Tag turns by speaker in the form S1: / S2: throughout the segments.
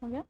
S1: हो गया।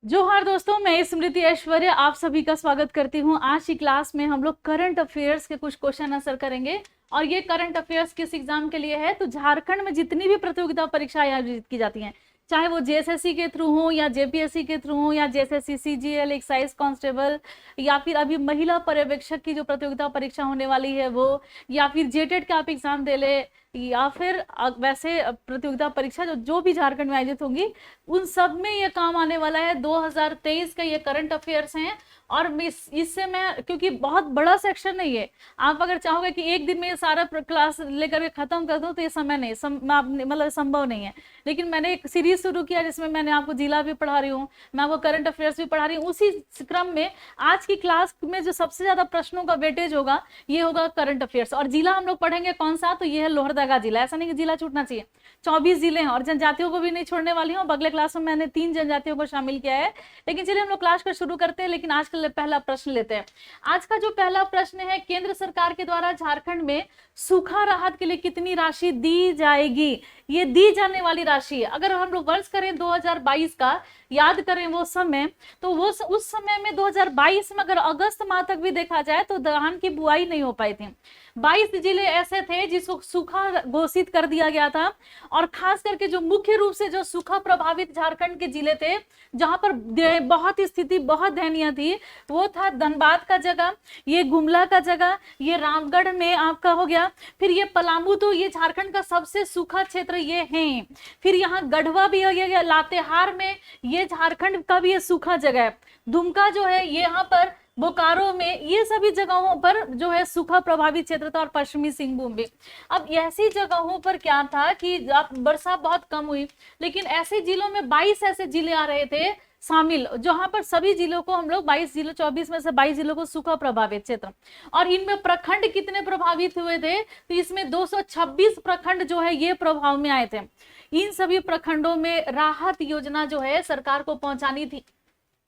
S1: जोहार दोस्तों, मैं स्मृति ऐश्वर्य आप सभी का स्वागत करती हूँ। आज की क्लास में हम लोग करंट अफेयर्स के कुछ क्वेश्चन आंसर करेंगे। और ये करंट अफेयर्स किस एग्जाम के लिए है? तो झारखंड में जितनी भी प्रतियोगिता परीक्षाएं आयोजित की जाती हैं, चाहे वो जेएसएससी के थ्रू हो या जेपीएससी के थ्रू हो या जेएसएससी सीजीएल एक्साइज कांस्टेबल या फिर अभी महिला पर्यवेक्षक की जो प्रतियोगिता परीक्षा होने वाली है वो, या फिर जेटेट का आप एग्जाम दे ले, या फिर वैसे प्रतियोगिता परीक्षा जो भी झारखंड में आयोजित होंगी, उन सब में ये काम आने वाला है। 2023 का ये करंट अफेयर्स हैं। और इससे मैं, क्योंकि बहुत बड़ा सेक्शन नहीं है, आप अगर चाहोगे कि एक दिन में ये सारा क्लास लेकर के खत्म कर दो तो ये समय नहीं, मतलब संभव नहीं है। लेकिन मैंने एक सीरीज शुरू किया जिसमें मैंने आपको जिला भी पढ़ा रही हूँ, मैं आपको करंट अफेयर्स भी पढ़ा रही हूँ। उसी क्रम में आज की क्लास में जो सबसे ज्यादा प्रश्नों का वेटेज होगा ये होगा करंट अफेयर्स। और जिला हम लोग पढ़ेंगे कौन सा? तो ये है लोहरदगा जिला। ऐसा नहीं कि जिला छूटना चाहिए, 24 जिले हैं और जनजातियों को भी नहीं छोड़ने वाली हूँ। अगले क्लास में मैंने 3 जनजातियों को शामिल किया है। लेकिन चलिए हम लोग क्लास को शुरू करते हैं। लेकिन आज का पहला प्रश्न लेते हैं। आज का जो पहला प्रश्न है, केंद्र सरकार के द्वारा झारखंड में सूखा राहत के लिए कितनी राशि दी जाएगी? ये दी जाने वाली राशि है। अगर हम लोग वर्ष करें 2022 का, याद करें वो समय, तो वो उस समय में 2022 में अगर अगस्त माह तक भी देखा जाए तो धान की बुआई नहीं हो पाई थी। 22 जिले ऐसे थे जिसको सूखा घोषित कर दिया गया था। और खास करके जो मुख्य रूप से जो सूखा प्रभावित झारखंड के जिले थे, जहां पर बहुत स्थिति बहुत दयनीय थी, वो था धनबाद का जगह, ये गुमला का जगह, ये रामगढ़ में आपका हो गया, फिर ये पलामू, तो ये झारखंड का सबसे सूखा क्षेत्र ये है। फिर यहाँ गढ़वा भी हो गया, लातेहार में, ये झारखंड का भी ये सूखा जगह है। दुमका जो है ये यहाँ पर, बोकारो में, ये सभी जगहों पर जो है सूखा प्रभावित क्षेत्र था। और पश्चिमी सिंहभूम भी। अब ऐसी जगहों पर क्या था कि वर्षा बहुत कम हुई, लेकिन ऐसे जिलों में 22 ऐसे जिले आ रहे थे शामिल, जहां पर सभी जिलों को हम लोग 22 जिलों, 24 में से 22 जिलों को सूखा प्रभावित क्षेत्र। और इनमें प्रखंड कितने प्रभावित हुए थे? तो इसमें 226 प्रखंड जो है ये प्रभाव में आए थे। इन सभी प्रखंडों में राहत योजना जो है सरकार को पहुंचानी थी।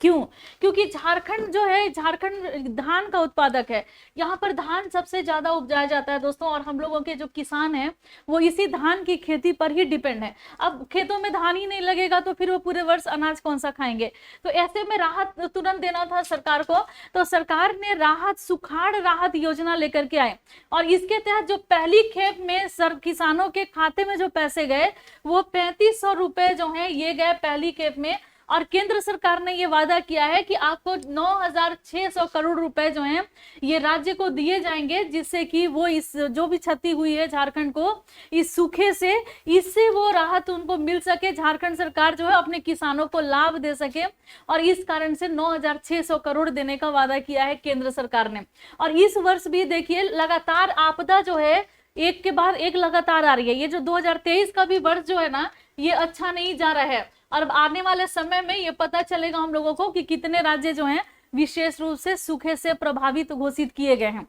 S1: क्यों? क्योंकि झारखंड जो है, झारखंड धान का उत्पादक है। यहाँ पर धान सबसे ज्यादा उपजाया जाता है दोस्तों। और हम लोगों के जो किसान हैं वो इसी धान की खेती पर ही डिपेंड है। अब खेतों में धान ही नहीं लगेगा तो फिर वो पूरे वर्ष अनाज कौन सा खाएंगे? तो ऐसे में राहत तुरंत देना था सरकार को। तो सरकार ने राहत, सुखाड़ राहत योजना लेकर के आए। और इसके तहत जो पहली खेप में किसानों के खाते में जो पैसे गए वो 3500 रुपए जो है ये गए पहली खेप में। और केंद्र सरकार ने ये वादा किया है कि आपको 9600 करोड़ रुपए जो हैं ये राज्य को दिए जाएंगे, जिससे कि वो इस जो भी क्षति हुई है झारखंड को इस सूखे से, इससे वो राहत उनको मिल सके, झारखंड सरकार जो है अपने किसानों को लाभ दे सके। और इस कारण से 9600 करोड़ देने का वादा किया है केंद्र सरकार ने। और इस वर्ष भी देखिए लगातार आपदा जो है एक के बाद एक लगातार आ रही है। ये जो 2023 का भी वर्ष जो है ना, ये अच्छा नहीं जा रहा है। और आने वाले समय में ये पता चलेगा हम लोगों को कि कितने राज्य जो हैं विशेष रूप से सूखे से प्रभावित घोषित किए गए हैं।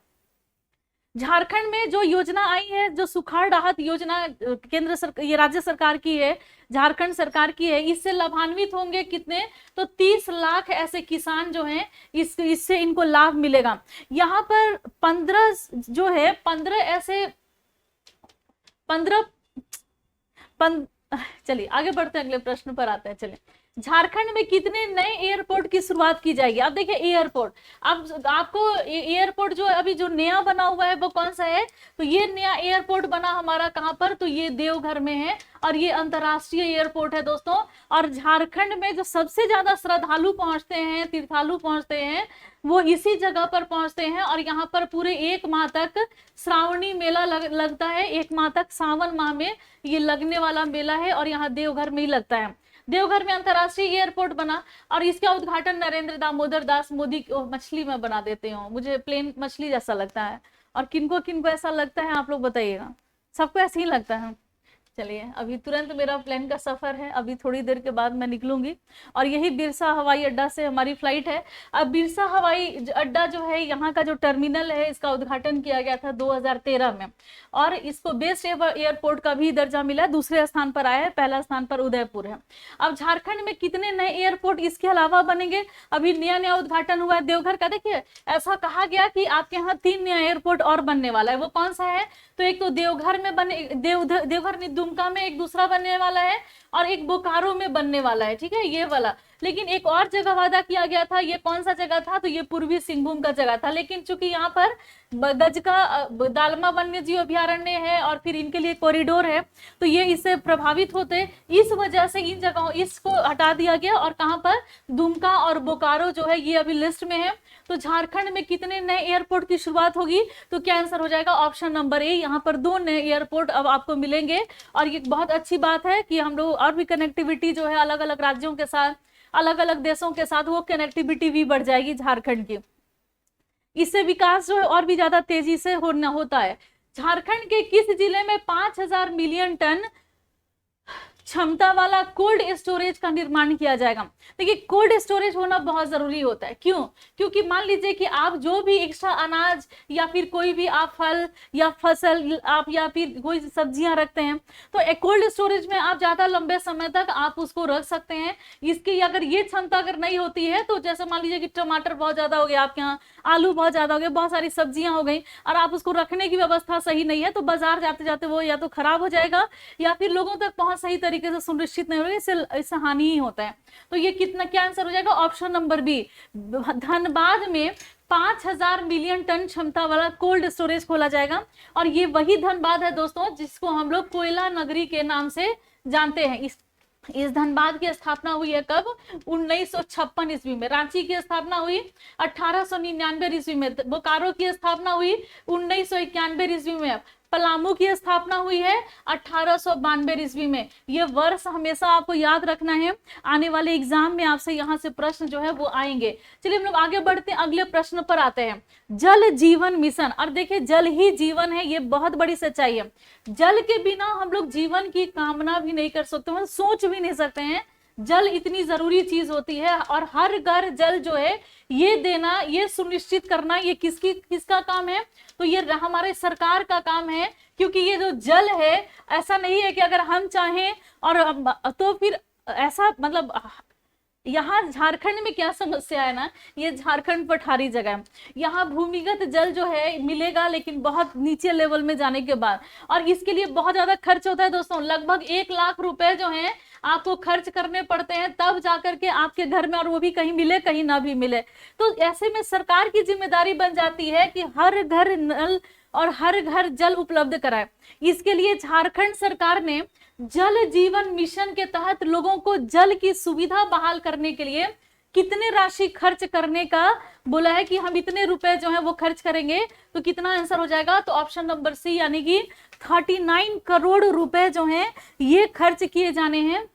S1: झारखंड में जो योजना आई है, जो सुखाड़ राहत योजना केंद्र सरकार, ये राज्य सरकार की है, झारखंड सरकार की है, इससे लाभान्वित होंगे कितने? तो 30 लाख ऐसे किसान जो हैं इससे इनको लाभ मिलेगा। यहाँ पर 15 जो है 15 ऐसे 15 चलिए आगे बढ़ते हैं, अगले प्रश्न पर आते हैं। चलिए, झारखंड में कितने नए एयरपोर्ट की शुरुआत की जाएगी? अब देखिए एयरपोर्ट, अब आपको एयरपोर्ट जो अभी जो नया बना हुआ है वो कौन सा है? तो ये नया एयरपोर्ट बना हमारा कहां पर? तो ये देवघर में है। और ये अंतरराष्ट्रीय एयरपोर्ट है दोस्तों। और झारखंड में जो सबसे ज्यादा श्रद्धालु पहुंचते हैं, तीर्थालु पहुंचते हैं, वो इसी जगह पर पहुंचते हैं। और यहाँ पर पूरे 1 माह तक श्रावणी मेला लगता है। 1 माह तक सावन माह में ये लगने वाला मेला है और यहाँ देवघर में ही लगता है। देवघर में अंतरराष्ट्रीय एयरपोर्ट बना और इसका उद्घाटन नरेंद्र दामोदर दास मोदी मछली में बना देते हो, मुझे प्लेन मछली जैसा लगता है। और किनको किनको ऐसा लगता है आप लोग बताइएगा? सबको ऐसे ही लगता है। चलिए, अभी तुरंत मेरा प्लेन का सफर है, अभी थोड़ी देर के बाद मैं निकलूंगी। और यही बिरसा हवाई अड्डा से हमारी फ्लाइट है। अब बिरसा हवाई अड्डा जो है, यहाँ का जो टर्मिनल है, इसका उद्घाटन किया गया था 2013 में। और इसको बेस्ट एयरपोर्ट का भी दर्जा मिला, दूसरे स्थान पर आया है, पहला स्थान पर उदयपुर है। अब झारखंड में कितने नए एयरपोर्ट इसके अलावा बनेंगे? अभी नया नया उद्घाटन हुआ है देवघर का। देखिए, ऐसा कहा गया कि आपके यहाँ 3 नया एयरपोर्ट और बनने वाला है। वो कौन सा है? तो एक तो देवघर में बने, देवघर दुमका में एक दूसरा बनने वाला है और एक बोकारो में बनने वाला है, ठीक है, ये वाला। लेकिन एक और जगह वादा किया गया था, ये कौन सा जगह था, तो ये पूर्वी सिंहभूम का जगह था। लेकिन चूंकि यहाँ पर गजका दालमा वन्य जीव अभ्यारण्य है और फिर इनके लिए कॉरिडोर है, तो ये इससे प्रभावित होते, इस वजह से इन जगहों इसको हटा दिया गया। और कहाँ पर, दुमका और बोकारो जो है ये अभी लिस्ट में है। तो झारखंड में कितने नए एयरपोर्ट की शुरुआत होगी, तो क्या आंसर हो जाएगा, ऑप्शन नंबर ए। यहाँ पर 2 नए एयरपोर्ट अब आपको मिलेंगे। और ये बहुत अच्छी बात है कि हम लोग और भी कनेक्टिविटी जो है अलग अलग राज्यों के साथ, अलग अलग देशों के साथ, वो कनेक्टिविटी भी बढ़ जाएगी झारखंड की। इससे विकास जो है और भी ज्यादा तेजी से होता है। झारखंड के किस जिले में 5000 मिलियन टन क्षमता वाला कोल्ड स्टोरेज का निर्माण किया जाएगा। देखिए कोल्ड स्टोरेज होना बहुत जरूरी होता है, क्यों, क्योंकि मान लीजिए कि आप जो भी एक्स्ट्रा अनाज या फिर कोई भी आप फल या फसल आप या फिर कोई सब्जियां रखते हैं, तो कोल्ड स्टोरेज में आप ज्यादा लंबे समय तक आप उसको रख सकते हैं। इसकी अगर ये क्षमता अगर नहीं होती है, तो जैसे मान लीजिए कि टमाटर बहुत ज्यादा हो गया आपके यहाँ, आलू बहुत ज्यादा हो गया, बहुत सारी सब्जियां हो गई, और आप उसको रखने की व्यवस्था सही नहीं है, तो बाजार जाते जाते वो या तो खराब हो जाएगा या फिर लोगों तक पहुंच सही तरीके से सुनिश्चित नहीं होगी, इससे हानि ही होता है। तो ये कितना, क्या आंसर हो जाएगा, ऑप्शन नंबर बी। धनबाद में 5000 मिलियन टन क्षमता वाला कोल्ड स्टोरेज खोला जाएगा। और ये वही धनबाद है दोस्तों जिसको हम लोग कोयला नगरी के नाम से जानते हैं। इस धनबाद की स्थापना हुई है कब, 1956 ईस्वी में। रांची की स्थापना हुई 1899 ईस्वी में। बोकारो की स्थापना हुई 1991 ईस्वी में। पलामू की स्थापना हुई है 1892 ईस्वी में। ये वर्ष हमेशा आपको याद रखना है, आने वाले एग्जाम में आपसे यहाँ से प्रश्न जो है वो आएंगे। चलिए हम लोग आगे बढ़ते हैं, अगले प्रश्न पर आते हैं। जल जीवन मिशन। और देखिए जल ही जीवन है, ये बहुत बड़ी सच्चाई है। जल के बिना हम लोग जीवन की कामना भी नहीं कर सकते, हम सोच भी नहीं सकते हैं। जल इतनी जरूरी चीज होती है, और हर घर जल जो है ये देना, ये सुनिश्चित करना, ये किसका काम है, तो ये हमारे सरकार का काम है। क्योंकि ये जो जल है, ऐसा नहीं है कि अगर हम चाहें और तो फिर ऐसा, मतलब यहाँ झारखंड में क्या समस्या है ना, ये झारखंड पठारी जगह है, यहाँ भूमिगत जल जो है मिलेगा लेकिन बहुत नीचे लेवल में जाने के बाद, और इसके लिए बहुत ज्यादा खर्च होता है दोस्तों। लगभग 1 लाख रुपए जो है आपको खर्च करने पड़ते हैं, तब जाकर के आपके घर में, और वो भी कहीं मिले कहीं ना भी मिले। तो ऐसे में सरकार की जिम्मेदारी बन जाती है कि हर घर नल और हर घर जल उपलब्ध कराए। इसके लिए झारखंड सरकार ने जल जीवन मिशन के तहत लोगों को जल की सुविधा बहाल करने के लिए कितने राशि खर्च करने का बोला है कि हम इतने रुपए जो है वो खर्च करेंगे। तो कितना आंसर हो जाएगा, तो ऑप्शन नंबर सी, यानी कि 39 करोड़ रुपए जो हैं ये खर्च किए जाने हैं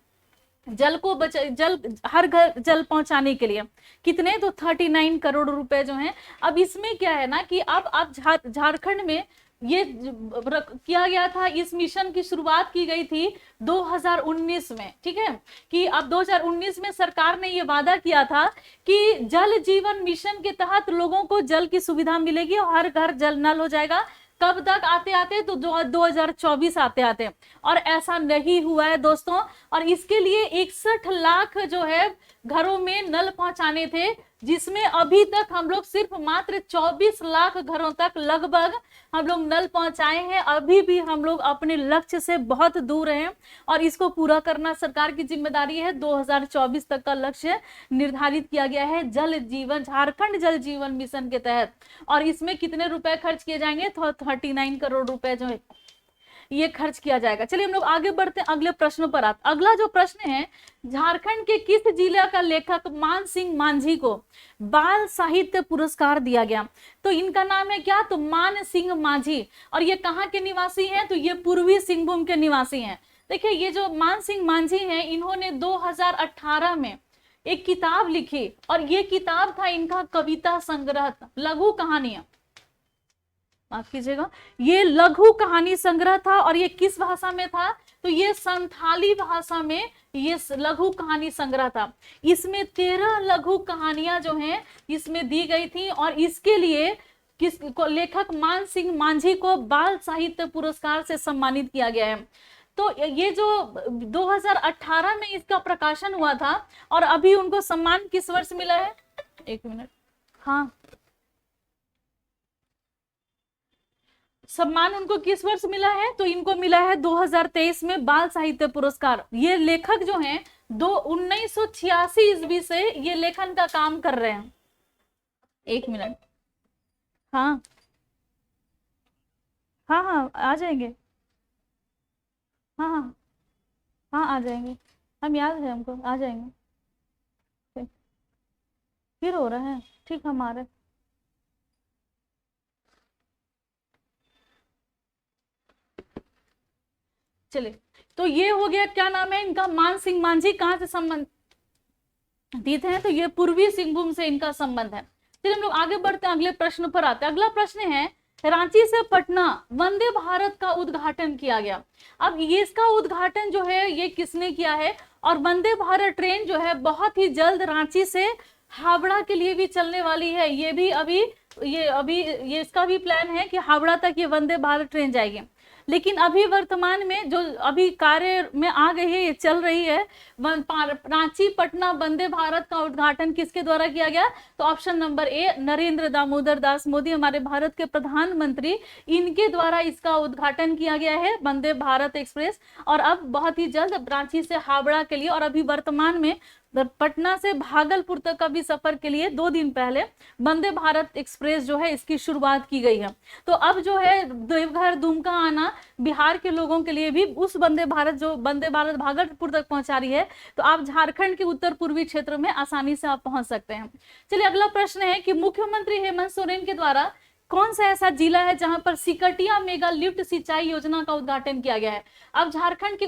S1: जल को जल हर घर जल पहुंचाने के लिए। कितने, तो 39 करोड़ रुपए जो हैं। अब इसमें क्या है ना कि अब झारखंड में ये किया गया था, इस मिशन की शुरुआत की गई थी 2019 में, ठीक है, कि अब 2019 में सरकार ने ये वादा किया था कि जल जीवन मिशन के तहत लोगों को जल की सुविधा मिलेगी और हर घर जल नल हो जाएगा। कब तक आते आते, तो 2024 आते आते, और ऐसा नहीं हुआ है दोस्तों। और इसके लिए 61 लाख जो है घरों में नल पहुंचाने थे, जिसमें अभी तक हम लोग सिर्फ मात्र 24 लाख घरों तक लगभग हम लोग नल पहुंचाए हैं। अभी भी हम लोग अपने लक्ष्य से बहुत दूर हैं, और इसको पूरा करना सरकार की जिम्मेदारी है। 2024 तक का लक्ष्य निर्धारित किया गया है जल जीवन, झारखंड जल जीवन मिशन के तहत। और इसमें कितने रुपए खर्च किए जाएंगे, तो 39 करोड़ रुपए जो है ये खर्च किया जाएगा। चलिए हम लोग आगे बढ़ते हैं, अगले प्रश्न पर आते। अगला जो प्रश्न है, झारखंड के किस जिले का लेखक मान सिंह मांझी को बाल साहित्य पुरस्कार दिया गया। तो इनका नाम है क्या, तो मान सिंह मांझी, और ये कहाँ के निवासी हैं, तो ये पूर्वी सिंहभूम के निवासी हैं। देखिए ये जो मान सिंह मांझी हैं, इन्होंने 2018 में एक किताब लिखी, और ये किताब था इनका कविता संग्रह, लघु कहानियां, माफ कीजिएगा, ये लघु कहानी संग्रह था। और ये किस भाषा में था, तो ये संथाली भाषा में ये लघु कहानी संग्रह था। इसमें 13 लघु कहानियां जो हैं इसमें दी गई थी, और इसके लिए किस को लेखक मान सिंह मांझी को बाल साहित्य पुरस्कार से सम्मानित किया गया है। तो ये जो 2018 में इसका प्रकाशन हुआ था, और अभी उनको सम्मान किस वर्ष मिला है, 1 मिनट, हाँ सम्मान उनको किस वर्ष मिला है? तो इनको मिला है 2023 में बाल साहित्य पुरस्कार। ये लेखक जो हैं 1986 ईस्वी से ये लेखन का काम कर रहे हैं। एक मिनट, हाँ हाँ हाँ आ जाएंगे, हाँ हाँ हाँ आ जाएंगे, हम याद है हमको, आ जाएंगे। फिर हो रहा है, ठीक, हम आ रहे। चलिए, तो ये हो गया, क्या नाम है इनका, मान सिंह मांझी। कहाँ से संबंधित हैं? तो ये पूर्वी सिंहभूम से इनका संबंध है। चलिए हम लोग आगे बढ़ते हैं, अगले प्रश्न पर आते हैं। अगला प्रश्न है, रांची से पटना वंदे भारत का उद्घाटन किया गया। अब ये इसका उद्घाटन जो है ये किसने किया है? और वंदे भारत ट्रेन जो है बहुत ही जल्द रांची से हावड़ा के लिए भी चलने वाली है। ये भी अभी ये इसका भी प्लान है कि हावड़ा तक ये वंदे भारत ट्रेन जाएगी। लेकिन अभी वर्तमान में जो अभी कार्य में आ गई है, ये चल रही है, रांची पटना वंदे भारत का उद्घाटन किसके द्वारा किया गया? तो option number A, Narendra Damodar Das Modi, हमारे भारत के प्रधानमंत्री, इनके द्वारा इसका उद्घाटन किया गया है, वंदे भारत एक्सप्रेस। और अब बहुत ही जल्द रांची से हावड़ा के लिए, और अभी वर्तमान में पटना से भागलपुर तक का भी सफर के लिए 2 दिन पहले वंदे भारत एक्सप्रेस जो है इसकी शुरुआत की गई है। तो अब जो है देवघर दुमका आना बिहार के लोगों के लिए भी उस वंदे भारत जो वंदे भारत भागलपुर तक पहुंचा रही है, तो आप झारखंड के उत्तर पूर्वी क्षेत्र में आसानी से आप पहुंच सकते हैं। चलिए अगला प्रश्न है कि मुख्यमंत्री हेमंत सोरेन के द्वारा कौन सा ऐसा जिला है जहां पर सिकटिया मेगा लिफ्ट सिंचाई योजना का उद्घाटन किया गया है? अब झारखंड के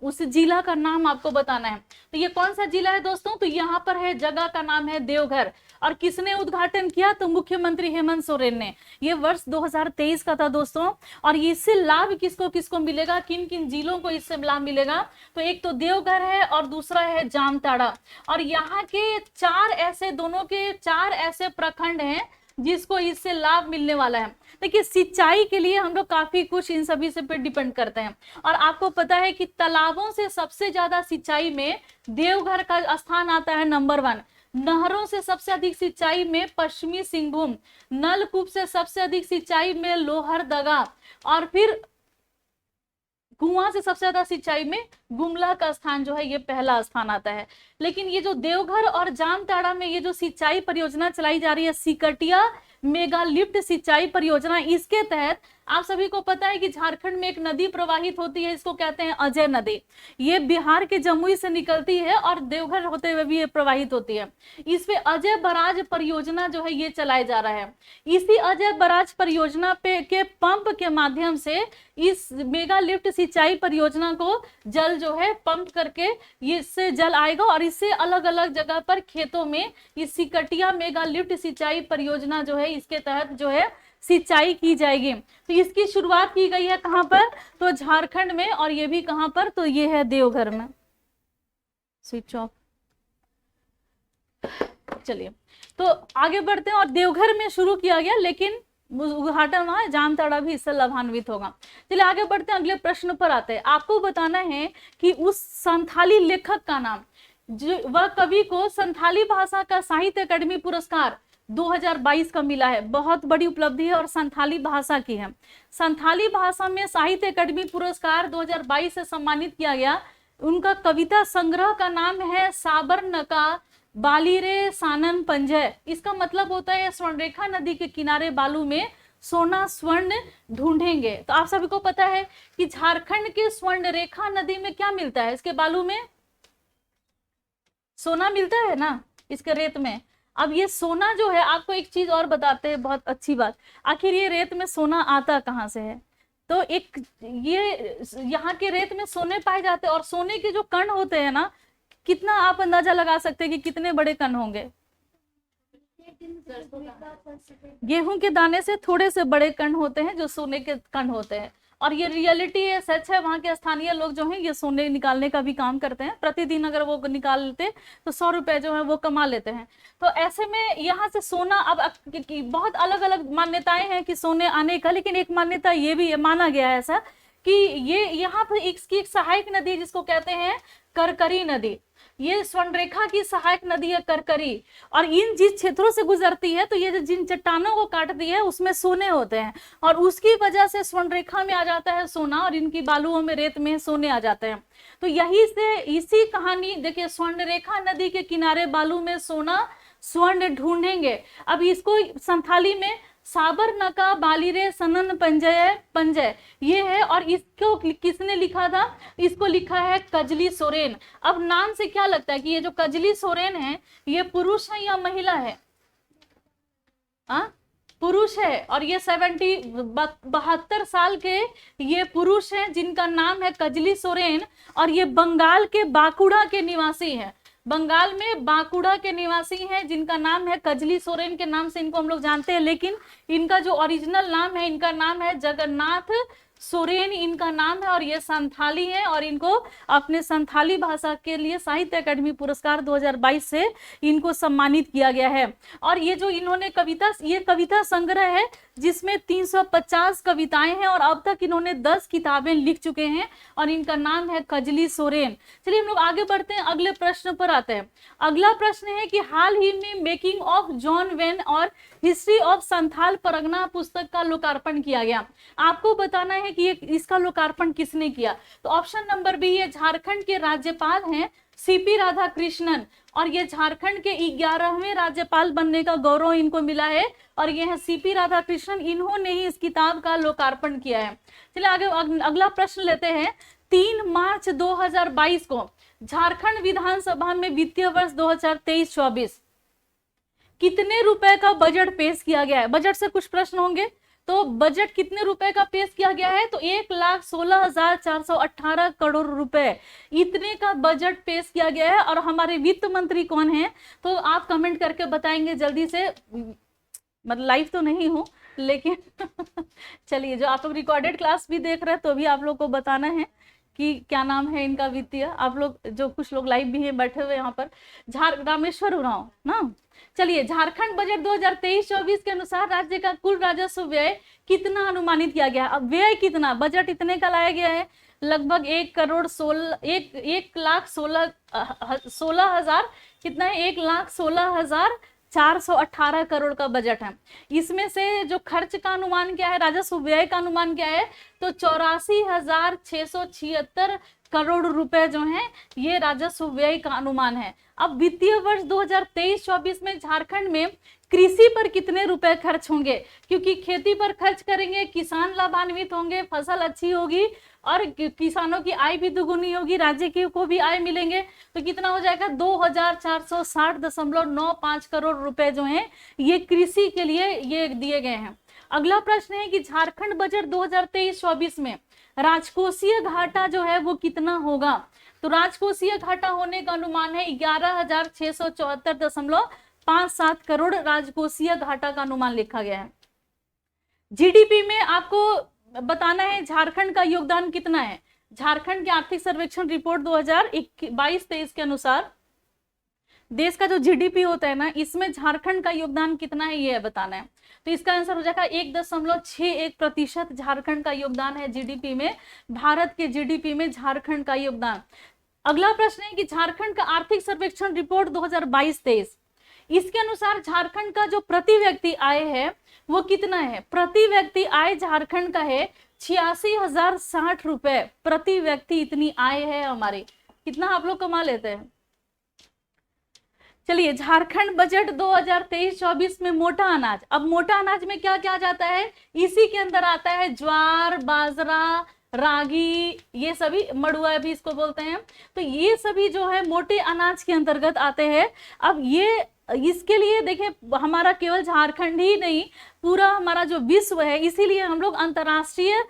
S1: उस जिला का नाम आपको बताना है। तो ये कौन सा जिला है दोस्तों? तो यहाँ पर है, जगह का नाम है देवघर। और किसने उद्घाटन किया? तो मुख्यमंत्री हेमंत सोरेन ने। ये वर्ष 2023 का था दोस्तों। और इससे लाभ किसको किसको मिलेगा, किन किन जिलों को इससे लाभ मिलेगा? तो एक तो देवघर है और दूसरा है जामताड़ा। और यहाँ के दोनों के 4 ऐसे प्रखंड हैं जिसको इससे लाभ मिलने वाला है। देखिए सिंचाई के लिए हम लोग काफी कुछ इन सभी से पे डिपेंड करते हैं। और आपको पता है कि तालाबों से सबसे ज्यादा सिंचाई में देवघर का स्थान आता है नंबर 1। नहरों से सबसे अधिक सिंचाई में पश्चिमी सिंहभूम, नलकूप से सबसे अधिक सिंचाई में लोहरदगा, और फिर कुआं से सबसे ज्यादा सिंचाई में गुमला का स्थान जो है ये पहला स्थान आता है। लेकिन ये जो देवघर और जामताड़ा में ये जो सिंचाई परियोजना चलाई जा रही है, सिकटिया मेगा लिफ्ट सिंचाई परियोजना, इसके तहत आप सभी को पता है कि झारखंड में एक नदी प्रवाहित होती है, इसको कहते हैं अजय नदी। ये बिहार के जमुई से निकलती है और देवघर होते हुए भी ये प्रवाहित होती है। इस पे अजय बराज परियोजना जो है ये चलाया जा रहा है। इसी अजय बराज परियोजना पे के पंप के माध्यम से इस मेगा लिफ्ट सिंचाई परियोजना को जल जो है पंप करके इससे जल आएगा और इससे अलग अलग जगह पर खेतों में इस सिकटिया मेगा लिफ्ट सिंचाई परियोजना जो है इसके तहत जो है सिंचाई की जाएगी। तो इसकी शुरुआत की गई है कहां पर? तो झारखंड में। और ये भी कहां पर? तो ये है देवघर में। Switch off. चलिए तो आगे बढ़ते हैं। और देवघर में शुरू किया गया, लेकिन उद्घाटन वहां जामताड़ा भी इससे लाभान्वित होगा। चलिए आगे बढ़ते हैं, अगले प्रश्न पर आते हैं। आपको बताना है कि उस संथाली लेखक का नाम, जो वह कवि को संथाली भाषा का साहित्य अकादमी पुरस्कार 2022 का मिला है। बहुत बड़ी उपलब्धि है और संथाली भाषा की है। संथाली भाषा में साहित्य अकादमी पुरस्कार 2022 से सम्मानित किया गया। उनका कविता संग्रह का नाम है साबरनका बालीरे सानन पंजय। इसका मतलब होता है स्वर्णरेखा नदी के किनारे बालू में सोना स्वर्ण ढूंढेंगे। तो आप सभी को पता है कि झारखंड के स्वर्णरेखा नदी में क्या मिलता है? इसके बालू में सोना मिलता है ना, इसके रेत में। अब ये सोना जो है, आपको एक चीज और बताते हैं, बहुत अच्छी बात, आखिर ये रेत में सोना आता कहाँ से है? तो एक ये यहाँ के रेत में सोने पाए जाते हैं। और सोने के जो कण होते हैं ना, कितना आप अंदाजा लगा सकते हैं कि कितने बड़े कण होंगे? गेहूं के दाने से थोड़े से बड़े कण होते हैं जो सोने के कण होते हैं। और ये रियलिटी है, सच है। वहां के स्थानीय लोग जो हैं ये सोने निकालने का भी काम करते हैं। प्रतिदिन अगर वो निकाल लेते तो 100 रुपए जो है वो कमा लेते हैं। तो ऐसे में यहाँ से सोना, अब बहुत अलग अलग मान्यताएं हैं कि सोने आने का, लेकिन एक मान्यता ये भी माना गया है ऐसा कि ये यहाँ पर इसकी एक सहायक नदी जिसको कहते हैं करकरी नदी। ये स्वर्णरेखा की सहायक नदी है करकरी, और इन जिस क्षेत्रों से गुजरती है तो ये जो जिन चट्टानों को काटती है उसमें सोने होते हैं, और उसकी वजह से स्वर्णरेखा में आ जाता है सोना, और इनकी बालुओं में रेत में सोने आ जाते हैं। तो यही से इसी कहानी देखिए, स्वर्णरेखा नदी के किनारे बालू में सोना स्वर्ण ढूंढेंगे। अब इसको संथाली में साबर नका बालिरे सनन पंजय पंजय ये है, और इसको किसने लिखा था? इसको लिखा है कजली सोरेन। अब नाम से क्या लगता है कि ये जो कजली सोरेन है ये पुरुष है या महिला है? पुरुष है, और ये 72 साल के ये पुरुष हैं जिनका नाम है कजली सोरेन, और ये बंगाल के बांकुड़ा के निवासी हैं। बंगाल में बांकुड़ा के निवासी हैं जिनका नाम है कजली सोरेन, के नाम से इनको हम लोग जानते हैं, लेकिन इनका जो ओरिजिनल नाम है, इनका नाम है जगन्नाथ सोरेन इनका नाम है, और ये संथाली है, और इनको अपने संथाली भाषा के लिए साहित्य अकादमी पुरस्कार 2022 से इनको सम्मानित किया गया है। और ये जो इन्होंने ये कविता संग्रह है जिसमें 350 कविताएं हैं, और अब तक इन्होंने 10 किताबें लिख चुके हैं, और इनका नाम है कजली सोरेन। चलिए हम लोग आगे बढ़ते हैं, अगले प्रश्न पर आते हैं। अगला प्रश्न है कि हाल ही में मेकिंग ऑफ जॉन वेन और हिस्ट्री ऑफ संथाल परगना पुस्तक का लोकार्पण किया गया। आपको बताना है कि इसका लोकार्पण किसने किया। तो ऑप्शन नंबर बी है, झारखंड के राज्यपाल हैं सीपी राधाकृष्णन, और ये झारखंड के 11वें राज्यपाल बनने का गौरव इनको मिला है, और ये है सीपी राधाकृष्णन, इन्होंने ही इस किताब का लोकार्पण किया है। चलिए आगे अगला प्रश्न लेते हैं। 3 मार्च 2022 को झारखंड विधानसभा में वित्तीय वर्ष 2023-24 कितने रुपए का बजट पेश किया गया है? बजट से कुछ प्रश्न होंगे, तो बजट कितने रुपए का पेश किया गया है? तो 1,16,418 करोड़ रुपए, इतने का बजट पेश किया गया है। और हमारे वित्त मंत्री कौन है? तो आप कमेंट करके बताएंगे जल्दी से, मतलब लाइव तो नहीं हूं लेकिन चलिए, जो आप लोग रिकॉर्डेड क्लास भी देख रहे हैं तो भी आप लोग को बताना है कि क्या नाम है इनका वित्तीय। आप लोग जो कुछ लोग लाइव भी हैं बैठे हुए यहाँ पर, रामेश्वर उरांव ना। चलिए, झारखंड बजट 2023-24 के अनुसार राज्य का कुल राजस्व व्यय कितना अनुमानित किया गया? अब व्यय कितना, बजट इतने का लाया गया है, लगभग 1,16,000 कितना है, 1,16,418 करोड़ का बजट है। इसमें से जो खर्च का अनुमान क्या है, राजस्व व्यय का अनुमान क्या है? तो 84,676 करोड़ रुपए जो हैं ये राजस्व व्यय का अनुमान है। अब वित्तीय वर्ष 2023-24 में झारखंड में कृषि पर कितने रुपए खर्च होंगे? क्योंकि खेती पर खर्च करेंगे, किसान लाभान्वित होंगे, फसल अच्छी होगी और किसानों की आय भी दुगुनी होगी, राज्य को भी आय मिलेंगे। तो कितना हो जाएगा? 2,460.95 करोड़ रुपए जो हैं ये कृषि के लिए ये दिए गए हैं। अगला प्रश्न है कि झारखंड बजट 2023-24 में राजकोषीय घाटा जो है वो कितना होगा? तो राजकोषीय घाटा होने का अनुमान है 11,674.57 करोड़ राजकोषीय घाटा का अनुमान लिखा गया है। जीडीपी में आपको बताना है झारखंड का योगदान कितना है। झारखंड के आर्थिक सर्वेक्षण रिपोर्ट 2022-23 के अनुसार देश का जो जीडीपी होता है ना, इसमें झारखंड का योगदान कितना है ये बताना है। तो इसका आंसर हो जाएगा 1.61% झारखंड का योगदान है जीडीपी में, भारत के जीडीपी में झारखंड का योगदान। अगला प्रश्न है कि झारखंड का आर्थिक सर्वेक्षण रिपोर्ट 2022-23 इसके अनुसार झारखंड का जो प्रति व्यक्ति आय है वो कितना है? प्रति व्यक्ति आय झारखंड का है 86,060 रुपए प्रति व्यक्ति, इतनी आय है हमारी। कितना आप लोग कमा लेते हैं? चलिए, झारखंड बजट 2023-24 में मोटा अनाज। अब मोटा अनाज में क्या क्या जाता है? इसी के अंदर आता है ज्वार, बाजरा, रागी, ये सभी, मड़ुआ भी इसको बोलते हैं। तो ये सभी जो है मोटे अनाज के अंतर्गत आते हैं। अब ये इसके लिए देखिए, हमारा केवल झारखंड ही नहीं, पूरा हमारा जो विश्व है, इसीलिए हम लोग अंतर्राष्ट्रीय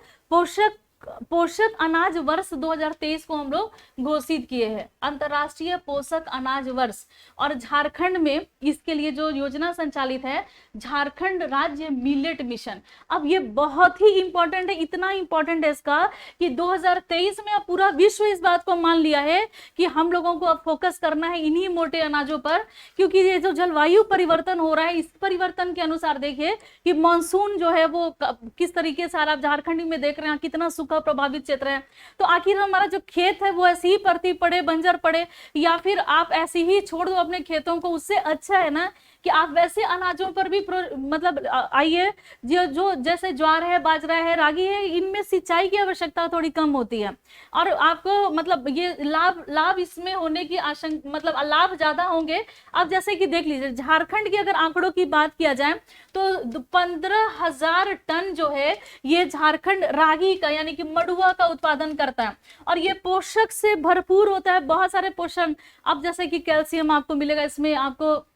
S1: पोषक अनाज वर्ष 2023 को हम लोग घोषित किए हैं, अंतर्राष्ट्रीय पोषक अनाज वर्ष। और झारखंड में इसके लिए जो योजना संचालित है, झारखंड राज्य मिलेट मिशन। अब ये बहुत ही इंपॉर्टेंट है, इतना इंपॉर्टेंट है इसका कि 2023 में अब पूरा विश्व इस बात को मान लिया है कि हम लोगों को अब फोकस करना है इन्हीं मोटे अनाजों पर, क्योंकि ये जो जलवायु परिवर्तन हो रहा है, इस परिवर्तन के अनुसार देखिए कि मानसून जो है वो किस तरीके से, आप झारखंड में देख रहे हैं कितना सूखा प्रभावित क्षेत्र है। तो आखिर हमारा जो खेत है वो ऐसे ही परती पड़े, बंजर पड़े, या फिर आप ऐसे ही छोड़ दो अपने खेतों को, उससे अच्छा है ना कि आप वैसे अनाजों पर भी मतलब आइए, जो जैसे ज्वार है, बाजरा है, रागी है, इनमें सिंचाई की आवश्यकता थोड़ी कम होती है और आपको मतलब ये लाभ इसमें होने की आशंका, मतलब लाभ ज्यादा होंगे। अब जैसे कि देख लीजिए झारखंड की अगर आंकड़ों की बात किया जाए तो 15,000 टन जो है ये झारखंड रागी का यानी कि मड़ुआ का उत्पादन करता है और ये पोषक से भरपूर होता है, बहुत सारे पोषण। अब जैसे कि कैल्शियम आपको मिलेगा इसमें, आपको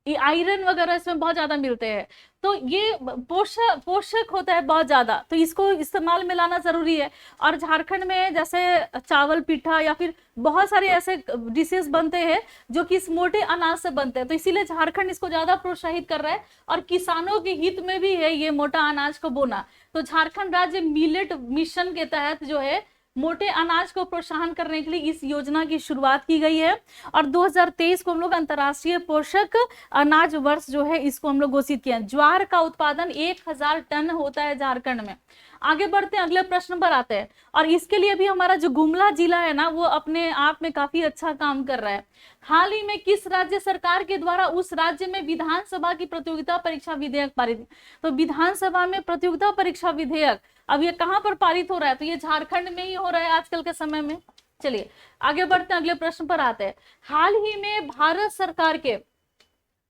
S1: ये आयरन वगैरह इसमें बहुत ज्यादा मिलते हैं, तो ये पोषक होता है बहुत ज्यादा, तो इसको इस्तेमाल में लाना जरूरी है। और झारखंड में जैसे चावल पिठा या फिर बहुत सारे ऐसे डिशेस बनते हैं जो कि इस मोटे अनाज से बनते हैं, तो इसीलिए झारखंड इसको ज्यादा प्रोत्साहित कर रहा है और किसानों के हित में भी है ये मोटा अनाज को बोना। तो झारखंड राज्य मिलेट मिशन के तहत जो है मोटे अनाज को प्रोत्साहन करने के लिए इस योजना की शुरुआत की गई है और 2023 को हम लोग अंतर्राष्ट्रीय पोषक अनाज वर्ष जो है इसको हम लोग घोषित किया है। ज्वार का उत्पादन 1000 टन होता है झारखंड में। आगे बढ़ते हैं, अगले प्रश्न पर आते हैं और इसके लिए भी हमारा जो गुमला जिला है ना वो अपने आप में काफी अच्छा काम कर रहा है। हाल ही में किस राज्य सरकार के द्वारा उस राज्य में विधानसभा की प्रतियोगिता परीक्षा विधेयक पारित? तो विधानसभा में प्रतियोगिता परीक्षा विधेयक अब ये कहां पर पारित हो रहा है? तो ये झारखंड में ही हो रहा है आजकल के समय में। चलिए आगे बढ़ते हैं, अगले प्रश्न पर आते हैं। हाल ही में भारत सरकार के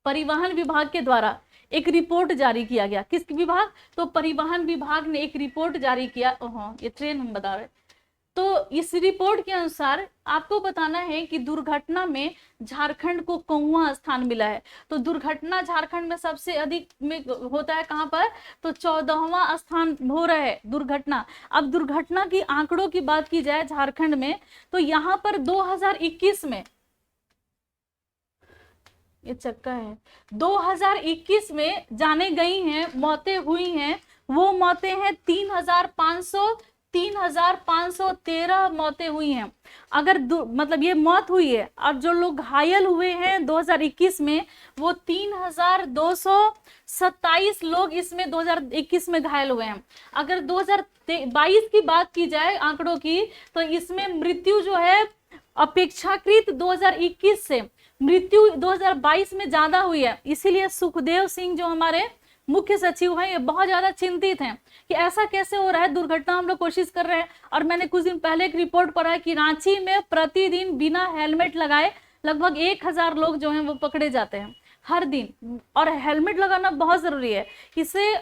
S1: परिवहन विभाग के द्वारा एक रिपोर्ट जारी किया गया। किस विभाग? तो परिवहन विभाग ने एक रिपोर्ट जारी किया। ये ट्रेन हम बता रहे। तो इस रिपोर्ट के अनुसार आपको बताना है कि दुर्घटना में झारखंड को कौवां स्थान मिला है। तो दुर्घटना झारखंड में सबसे अधिक में होता है कहां पर? तो 14वां स्थान हो रहा है दुर्घटना। अब दुर्घटना की आंकड़ों की बात की जाए झारखंड में तो यहां पर 2021 में, ये चक्का है, 2021 में जाने गई हैं, मौतें हुई हैं, वो मौतें हैं 3,513 मौतें हुई हैं। अगर मतलब ये मौत हुई है और जो लोग घायल हुए हैं 2021 में वो 3,227 लोग इसमें 2021 में घायल हुए हैं। अगर 2022 की बात की जाए आंकड़ों की तो इसमें मृत्यु जो है अपेक्षाकृत 2021 से मृत्यु 2022 में ज्यादा हुई है। इसीलिए सुखदेव सिंह जो हमारे मुख्य सचिव हैं ये बहुत ज्यादा चिंतित हैं कि ऐसा कैसे हो रहा है, दुर्घटना हम लोग कोशिश कर रहे हैं। और मैंने कुछ दिन पहले एक रिपोर्ट पढ़ा है कि रांची में प्रतिदिन बिना हेलमेट लगाए लगभग 1000 लोग जो हैं वो पकड़े जाते हैं हर दिन, और हेलमेट लगाना बहुत जरूरी है। इससे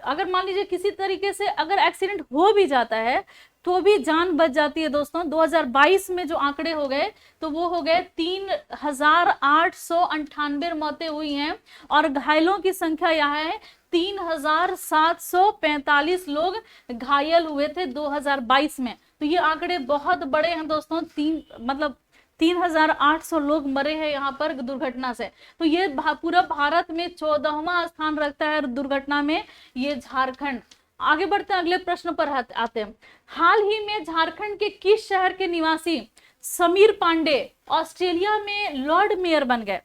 S1: अगर मान लीजिए किसी तरीके से अगर एक्सीडेंट हो भी जाता है तो भी जान बच जाती है दोस्तों। 2022 में जो आंकड़े हो गए तो वो हो गए 3,898 मौतें हुई हैं और घायलों की संख्या यहाँ है 3,745 लोग घायल हुए थे 2022 में। तो ये आंकड़े बहुत बड़े हैं दोस्तों। 3,800 लोग मरे हैं यहाँ पर दुर्घटना से। तो ये पूरा भारत में 14वां स्थान रखता है दुर्घटना में ये झारखंड। आगे बढ़ते हैं, अगले प्रश्न पर आते हैं। हाल ही में झारखंड के किस शहर के निवासी समीर पांडे ऑस्ट्रेलिया में लॉर्ड मेयर बन गए?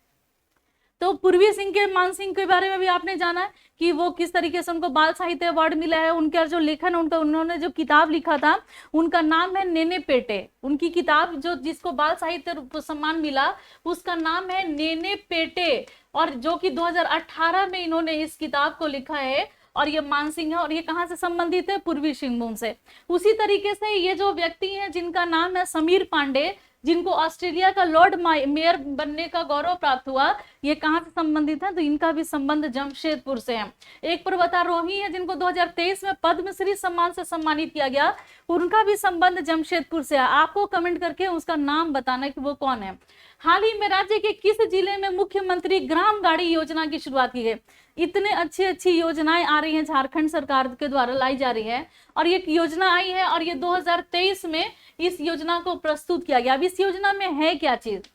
S1: तो पूर्वी सिंह के मान सिंह के बारे में भी आपने जाना है कि वो किस तरीके से उनको बाल साहित्य अवार्ड मिला है। उनका जो लेखन उनका उन्होंने जो किताब लिखा था उनका नाम है नेने पेटे। उनकी किताब जो जिसको बाल साहित्य सम्मान मिला उसका नाम है नेने पेटे, और जो कि 2018 में इन्होंने इस किताब को लिखा है। और ये मानसिंह है और ये कहां से संबंधित है? पूर्वी सिंहभूम से। उसी तरीके से ये जो व्यक्ति हैं जिनका नाम है समीर पांडे, जिनको ऑस्ट्रेलिया का लॉर्ड मेयर बनने का गौरव प्राप्त हुआ, ये कहां से संबंधित है? तो इनका भी संबंध जमशेदपुर से है। एक पर्वतारोही है जिनको 2023 में पद्मश्री सम्मान से सम्मानित किया गया, उनका भी संबंध जमशेदपुर से है। आपको कमेंट करके उसका नाम बताना कि वो कौन है। हाल ही में राज्य के किस जिले में मुख्यमंत्री ग्राम गाड़ी योजना की शुरुआत की गई? इतने अच्छी योजनाएं आ रही हैं झारखंड सरकार के द्वारा लाई जा रही है और ये योजना आई है और ये 2023 में इस योजना को प्रस्तुत किया गया। अब इस योजना में है क्या चीज?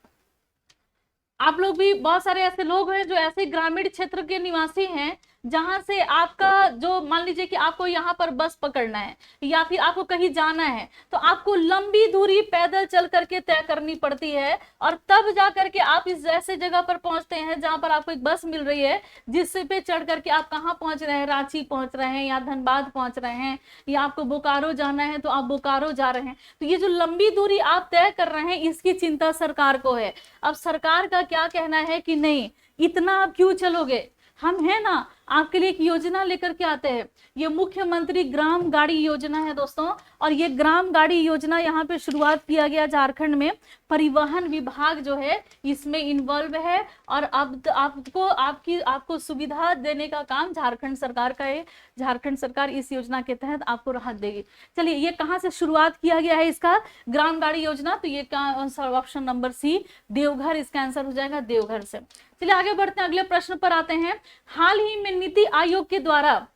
S1: आप लोग भी बहुत सारे ऐसे लोग हैं जो ऐसे ग्रामीण क्षेत्र के निवासी हैं जहां से आपका जो मान लीजिए कि आपको यहाँ पर बस पकड़ना है या फिर आपको कहीं जाना है, तो आपको लंबी दूरी पैदल चल करके तय करनी पड़ती है, और तब जा करके आप इस ऐसे जगह पर पहुंचते हैं जहां पर आपको एक बस मिल रही है, जिस पे चढ़ करके आप कहाँ पहुंच रहे हैं, रांची पहुंच रहे हैं या धनबाद पहुंच रहे हैं, या आपको बोकारो जाना है तो आप बोकारो जा रहे हैं। तो ये जो लंबी दूरी आप तय कर रहे हैं, इसकी चिंता सरकार को है। अब सरकार का क्या कहना है कि नहीं, इतना आप क्यों चलोगे, हम है ना आपके लिए एक योजना लेकर के आते हैं। ये मुख्यमंत्री ग्राम गाड़ी योजना है दोस्तों, और ये ग्राम गाड़ी योजना यहाँ पे शुरुआत किया गया झारखंड में। परिवहन विभाग जो है इसमें इन्वॉल्व है, और अब आपको सुविधा देने का काम झारखंड सरकार का है। झारखंड सरकार इस योजना के तहत आपको राहत देगी। चलिए, ये कहाँ से शुरुआत किया गया है इसका, ग्राम गाड़ी योजना, तो ये ऑप्शन नंबर सी देवघर इसका आंसर हो जाएगा, देवघर से। चलिए आगे बढ़ते हैं, अगले प्रश्न पर आते हैं। हाल ही में नीति आयोग के द्वारा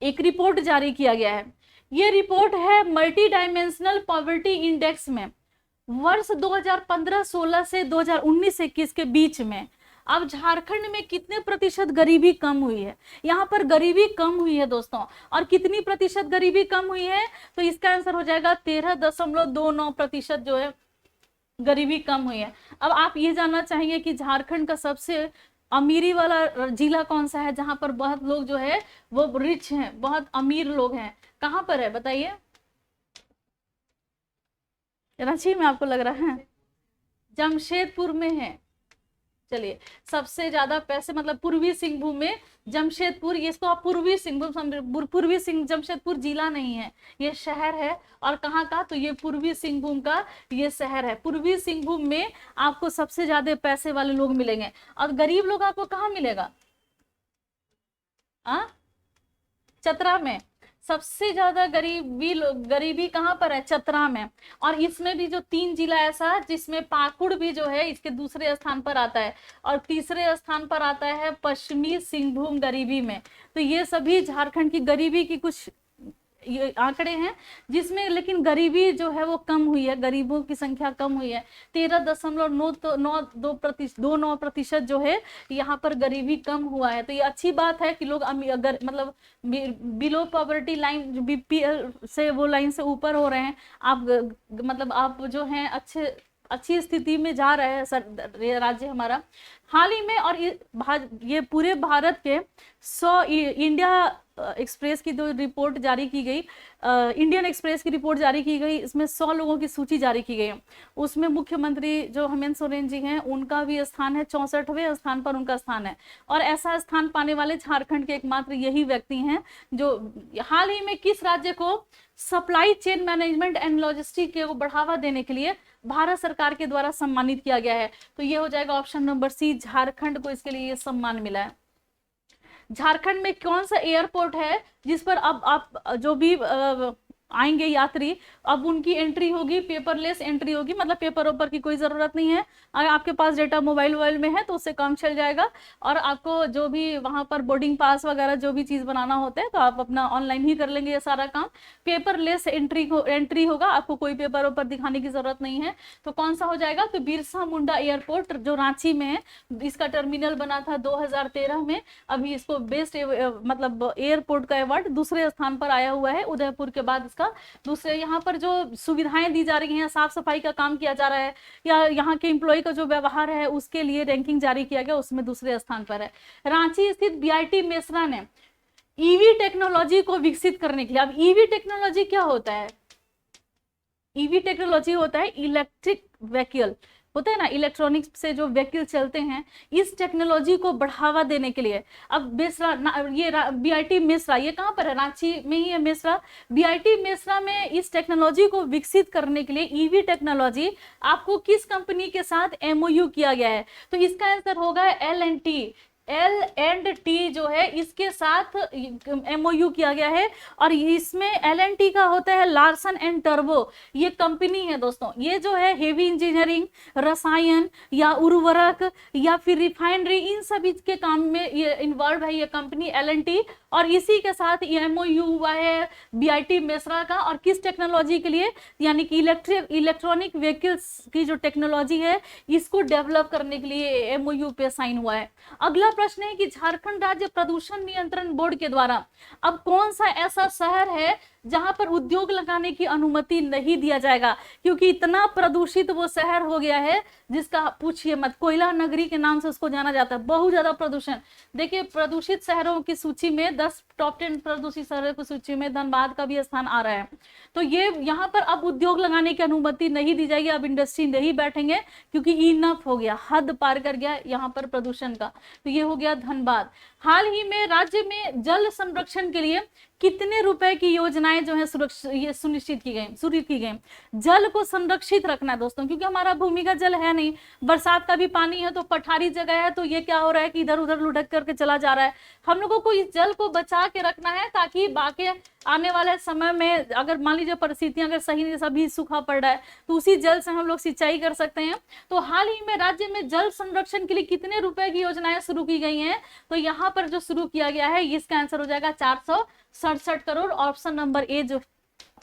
S1: एक रिपोर्ट जारी किया गया है। ये रिपोर्ट है मल्टी डायमेंशनल पॉवर्टी इंडेक्स में, वर्ष 2015-16 से 2019-21 के बीच में। अब झारखंड में कितने प्रतिशत गरीबी कम हुई है, यहाँ पर गरीबी कम हुई है दोस्तों, और कितनी प्रतिशत गरीबी कम हुई है, तो इसका आंसर हो जाएगा 13.29% जो है गरीबी कम हुई है। अब आप ये जानना चाहेंगे कि झारखंड का सबसे अमीरी वाला जिला कौन सा है, जहां पर बहुत लोग जो है वो रिच हैं, बहुत अमीर लोग हैं, कहां पर है बताइए। रांची में आपको लग रहा है, जमशेदपुर में है। चलिए, सबसे ज्यादा पैसे मतलब पूर्वी सिंहभूम में जमशेदपुर, इसको आप पूर्वी सिंहभूम, पूर्वी सिंह जमशेदपुर जिला नहीं है, ये शहर है। और कहाँ का, तो ये पूर्वी सिंहभूम का ये शहर है। पूर्वी सिंहभूम में आपको सबसे ज्यादा पैसे वाले लोग मिलेंगे, और गरीब लोग आपको कहाँ मिलेगा, चतरा में। सबसे ज्यादा गरीबी कहाँ पर है, चतरा में। और इसमें भी जो 3 जिला ऐसा जिसमें पाकुड़ भी जो है इसके दूसरे स्थान पर आता है, और तीसरे स्थान पर आता है पश्चिमी सिंहभूम गरीबी में। तो ये सभी झारखंड की गरीबी की कुछ ये आंकड़े हैं, जिसमें लेकिन गरीबी जो है वो कम हुई है, गरीबों की संख्या कम हुई है। 13.92% जो है यहाँ पर गरीबी कम हुआ है। तो ये अच्छी बात है कि लोग अगर मतलब बिलो पॉवर्टी लाइन, बीपीएल से वो लाइन से ऊपर हो रहे हैं, आप मतलब आप जो हैं अच्छी स्थिति में जा रहे हैं राज्य हमारा। हाल ही में, और ये पूरे भारत के 100 इंडिया एक्सप्रेस की जो रिपोर्ट जारी की गई, इंडियन एक्सप्रेस की रिपोर्ट जारी की गई, इसमें 100 लोगों की सूची जारी की गई है। उसमें मुख्यमंत्री जो हेमंत सोरेन जी हैं उनका भी स्थान है, 64वें स्थान पर उनका स्थान है। और ऐसा स्थान पाने वाले झारखंड के एकमात्र यही व्यक्ति हैं। जो हाल ही में किस राज्य को supply chain management and logistic को बढ़ावा देने के लिए भारत सरकार के द्वारा सम्मानित किया गया है, तो ये हो जाएगा ऑप्शन नंबर सी, झारखंड को इसके लिए ये सम्मान मिला है। झारखंड में कौन सा एयरपोर्ट है जिस पर अब आप जो भी आएंगे यात्री, अब उनकी एंट्री होगी, पेपरलेस एंट्री होगी, मतलब पेपर ओपर की कोई जरूरत नहीं है। अगर आपके पास डेटा मोबाइल में है तो उससे काम चल जाएगा, और आपको जो भी वहां पर बोर्डिंग पास वगैरह जो भी चीज बनाना होता है तो आप अपना ऑनलाइन ही कर लेंगे ये सारा काम। पेपरलेस एंट्री होगा, आपको कोई पेपर ओपर दिखाने की जरूरत नहीं है। तो कौन सा हो जाएगा, तो बिरसा मुंडा एयरपोर्ट जो रांची में है, इसका टर्मिनल बना था 2013 में। अभी इसको बेस्ट मतलब एयरपोर्ट का अवार्ड दूसरे स्थान पर आया हुआ है, उदयपुर के बाद दूसरे। यहाँ पर जो सुविधाएं दी जा रही हैं, साफ सफाई का काम किया जा रहा है, या यहाँ के एम्प्लॉय का जो व्यवहार है उसके लिए रैंकिंग जारी किया गया, उसमें दूसरे स्थान पर है। रांची स्थित बीआईटी मेसरा ने ईवी टेक्नोलॉजी को विकसित करने के लिए, अब ईवी टेक्नोलॉजी क्या होता है, ईवी टेक्नोलॉजी होता है इलेक्ट्रिक व्हीकल, होता है ना, इलेक्ट्रॉनिक्स से जो व्हीकल चलते हैं, इस टेक्नोलॉजी को बढ़ावा देने के लिए अब ये बीआईटी मेसरा, ये कहाँ पर है, रांची में ही है मेसरा। बीआईटी मेसरा में इस टेक्नोलॉजी को विकसित करने के लिए ईवी टेक्नोलॉजी आपको किस कंपनी के साथ एमओयू किया गया है, तो इसका आंसर होगा L&T जो है इसके साथ एमओयू किया गया है। और इसमें L&T का होता है लार्सन एंड टर्बो, ये कंपनी है दोस्तों। ये जो है हेवी इंजीनियरिंग, रसायन या उर्वरक या फिर रिफाइनरी, इन सभी के काम में ये इन्वॉल्व है ये कंपनी L&T। और इसी के साथ एमओयू हुआ है बीआईटी मेसरा का, और किस टेक्नोलॉजी के लिए, यानी कि इलेक्ट्रॉनिक व्हीकल्स की जो टेक्नोलॉजी है इसको डेवलप करने के लिए एमओयू पे साइन हुआ है। अगला प्रश्न है कि झारखंड राज्य प्रदूषण नियंत्रण बोर्ड के द्वारा अब कौन सा ऐसा शहर है जहां पर उद्योग लगाने की अनुमति नहीं दिया जाएगा, क्योंकि इतना प्रदूषित वो शहर हो गया है जिसका पूछिए मत। कोयला नगरी के नाम से उसको जाना जाता है, बहुत ज्यादा प्रदूषण। देखिए प्रदूषित शहरों की सूची में 10 टॉप 10 प्रदूषित शहरों की सूची में धनबाद का भी स्थान आ रहा है। तो ये यहाँ पर अब उद्योग लगाने की अनुमति नहीं दी जाएगी, अब इंडस्ट्री नहीं बैठेंगे क्योंकि इनफ हो गया, हद पार कर गया यहाँ पर प्रदूषण का। तो ये हो गया धनबाद। हाल ही में राज्य में जल संरक्षण के लिए कितने रुपए की योजनाएं जो है ये सुनिश्चित की गई, शुरू की गई। जल को संरक्षित रखना है दोस्तों, क्योंकि हमारा भूमिगत जल है नहीं, बरसात का भी पानी है तो पठारी जगह है, तो ये क्या हो रहा है कि इधर उधर लुढ़क करके चला जा रहा है। हम लोगों को इस जल को बचा के रखना है ताकि बाकी आने वाले समय में अगर मान लीजिए परिस्थितियां अगर सही नहीं, सभी सूखा पड़ रहा है, तो उसी जल से हम लोग सिंचाई कर सकते हैं। तो हाल ही में राज्य में जल संरक्षण के लिए कितने रुपए की योजनाएं शुरू की गई हैं, तो यहाँ पर जो शुरू किया गया है इसका आंसर हो जाएगा 467 करोड़। ऑप्शन नंबर ए जो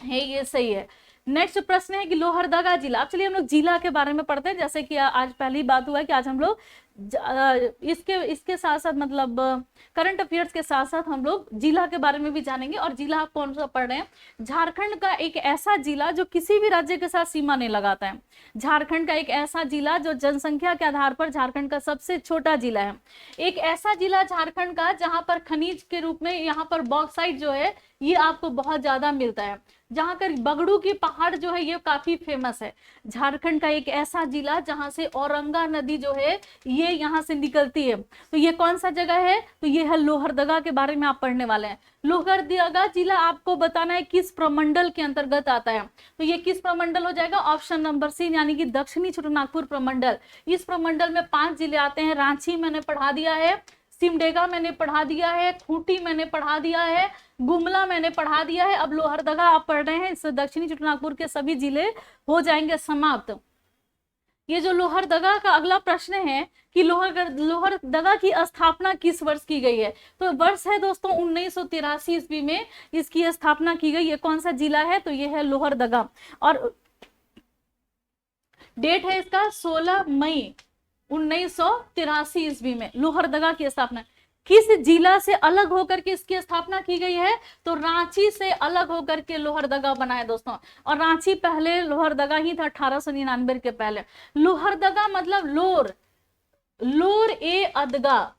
S1: है ये सही है। नेक्स्ट प्रश्न है कि लोहरदगा जिला। अब चलिए हम लोग जिला के बारे में पढ़ते हैं। जैसे कि आज पहली बात हुआ है कि आज हम लोग इसके साथ साथ मतलब करंट अफेयर्स के साथ साथ हम लोग जिला के बारे में भी जानेंगे। और जिला आप कौन सा पढ़ रहे हैं, झारखंड का एक ऐसा जिला जो किसी भी राज्य के साथ सीमा नहीं लगाता है। झारखंड का एक ऐसा जिला जो जनसंख्या के आधार पर झारखंड का सबसे छोटा जिला है। एक ऐसा जिला झारखंड का जहां पर खनिज के रूप में यहाँ पर बॉक्साइट जो है ये आपको बहुत ज्यादा मिलता है, जहां पर बगड़ू की पहाड़ जो है ये काफी फेमस है। झारखंड का एक ऐसा जिला जहां से औरंगा नदी जो है ये यहाँ से निकलती है। तो ये कौन सा जगह है, तो ये है लोहरदगा के बारे में आप पढ़ने वाले हैं। लोहरदगा जिला आपको बताना है किस प्रमंडल के अंतर्गत आता है, तो ये किस प्रमंडल हो जाएगा, ऑप्शन नंबर सी यानी कि दक्षिणी छोटानागपुर प्रमंडल। इस प्रमंडल में 5 जिले आते हैं। रांची मैंने पढ़ा दिया है, सिमडेगा मैंने पढ़ा दिया है, खूंटी मैंने पढ़ा दिया है, गुमला मैंने पढ़ा दिया है। अब लोहरदगा आप पढ़ रहे हैं, इससे दक्षिणी छोटानागपुर के सभी जिले हो जाएंगे समाप्त। ये जो लोहरदगा का अगला प्रश्न है कि लोहरदगा की स्थापना किस वर्ष की गई है, तो वर्ष है दोस्तों 1983 ईस्वी में इसकी स्थापना की गई। ये कौन सा जिला है, तो ये है लोहरदगा। और डेट है इसका 16 मई 1983 ईस्वी में लोहरदगा की स्थापना। किस जिला से अलग होकर के इसकी स्थापना की गई है, तो रांची से अलग होकर के लोहरदगा बना है दोस्तों। और रांची पहले लोहरदगा ही था 1899 के पहले। लोहरदगा मतलब लोर ए अदगा,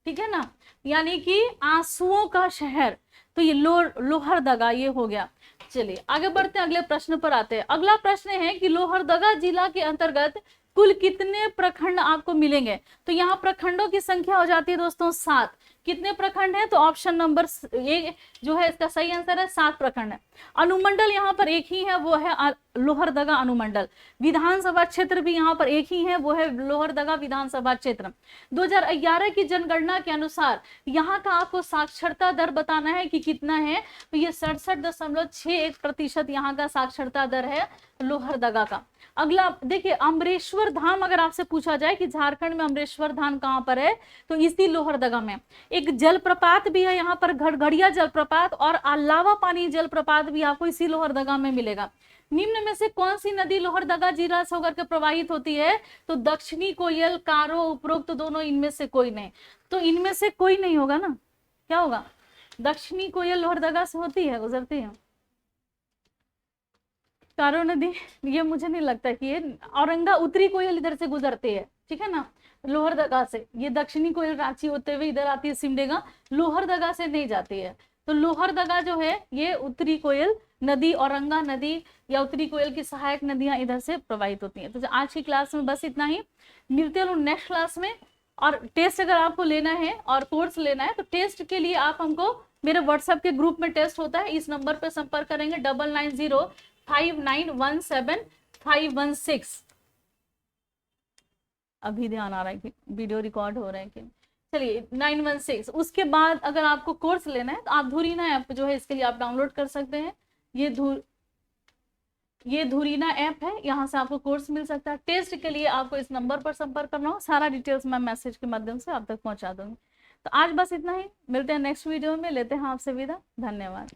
S1: ठीक है ना, यानी कि आंसुओं का शहर। तो ये लोहरदगा ये हो गया। चलिए आगे बढ़ते हैं, अगले प्रश्न पर आते हैं। अगला प्रश्न है कि लोहरदगा जिला के अंतर्गत कुल कितने प्रखंड आपको मिलेंगे, तो यहाँ प्रखंडों की संख्या हो जाती है दोस्तों 7। कितने प्रखंड हैं, तो ऑप्शन नंबर ए जो है इसका सही आंसर है 7 प्रखंड है। अनुमंडल यहाँ पर एक ही है, वो है लोहरदगा अनुमंडल। विधानसभा क्षेत्र भी यहाँ पर एक ही है, वो है लोहरदगा विधानसभा क्षेत्र। 2011 की जनगणना के अनुसार यहाँ का आपको साक्षरता दर बताना है कि कितना है, तो ये 67.61% यहाँ का साक्षरता दर है लोहरदगा का। अगला देखिए अमरेश्वर धाम, अगर आपसे पूछा जाए कि झारखंड में अमरेश्वर धाम कहाँ पर है, तो इसी लोहरदगा में। एक जलप्रपात भी है यहाँ पर, घड़घड़िया जलप्रपात, और लावा पानी जलप्रपात भी आपको इसी लोहरदगा में मिलेगा। निम्न में से कौन सी नदी लोहरदगा जिला से होकर के प्रवाहित होती है, तो दक्षिणी कोयल, कारो, उपरोक्त दोनों इनमें से कोई नहीं। तो इनमें से कोई नहीं होगा ना, क्या होगा, दक्षिणी कोयल लोहरदगा से होती है, गुजरती है। कारो नदी ये मुझे नहीं लगता कि ये औरंगा उत्तरी कोयल इधर से गुजरती है, ठीक है ना, लोहरदगा से। ये दक्षिणी कोयल रांची होते हुए इधर आती है सिमडेगा, लोहरदगा से नहीं जाती है। तो लोहरदगा जो है ये उत्तरी कोयल नदी, औरंगा नदी या उत्तरी कोयल की सहायक नदियां इधर से प्रवाहित होती हैं। तो आज की क्लास में बस इतना ही, मिलते हैं नेक्स्ट क्लास में। और टेस्ट अगर आपको लेना है और कोर्स लेना है, तो टेस्ट के लिए आप हमको मेरे व्हाट्सएप के ग्रुप में टेस्ट होता है, इस नंबर पर संपर्क करेंगे 9905917516। अभी ध्यान आ रहा है कि वीडियो रिकॉर्ड हो रहे हैं कि, चलिए 916। उसके बाद अगर आपको कोर्स लेना है तो आप धुरीना ऐप जो है इसके लिए आप डाउनलोड कर सकते हैं। ये धुरीना ऐप है, यहाँ से आपको कोर्स मिल सकता है। टेस्ट के लिए आपको इस नंबर पर संपर्क करना हो, सारा डिटेल्स मैं मैसेज के माध्यम से आप तक पहुंचा दूंगी। तो आज बस इतना ही, मिलते हैं नेक्स्ट वीडियो में, लेते हैं आपसे विदा, धन्यवाद।